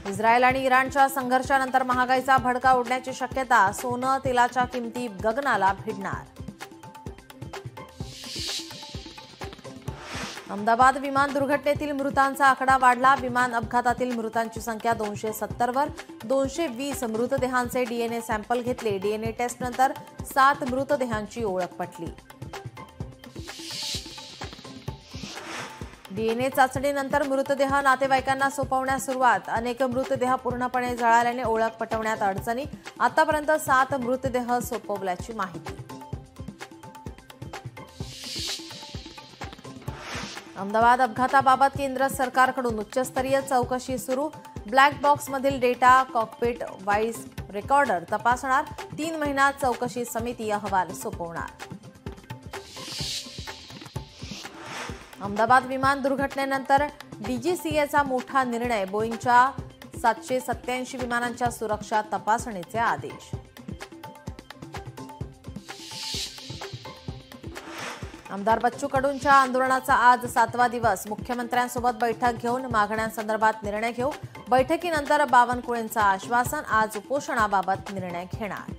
Israel आणि इराणच्या संघर्षानंतर महागाईचा भडका उडण्याची शक्यता, सोनं तेलाच्या किमती गगनाला भिडणार. अहमदाबाद विमान दुर्घटनेतील मृतांचा आकडा वाढला. विमान अपघातातील मृतांची संख्या 270 वर. 220 मृतदेहांचे डीएनए सॅम्पल घेतले. डीएनए टेस्टनंतर 7 मृतदेहांची ओळख पटली. डीएनए चाचणीनंतर मृतदेह नातेवाईकांना सोपवण्यास सुरुवात. अनेक मृतदेह पूर्णपणे जळाल्याने ओळख पटवण्यात अडचणी. आतापर्यंत 7 मृतदेह सोपवल्याची माहिती. अहमदाबाद अपघाताबाबत केंद्र सरकारकडून उच्चस्तरीय चौकशी सुरू. ब्लॅक बॉक्समधील डेटा, कॉकपिट, व्हॉइस रेकॉर्डर तपासणार. 3 महिन्यात चौकशी समिती अहवाल सोपवणार. अहमदाबाद विमान दुर्घटनेनंतर डीजीसीएचा मोठा निर्णय. बोईंगच्या 787 विमानांच्या सुरक्षा तपासणीचे आदेश. आमदार बच्चू कडूंच्या आंदोलनाचा आज 7वा दिवस. मुख्यमंत्र्यांसोबत बैठक घेऊन मागण्यांसंदर्भात निर्णय घेऊ. बैठकीनंतर बावनकुळेंचं आश्वासन. आज उपोषणाबाबत निर्णय घेणार.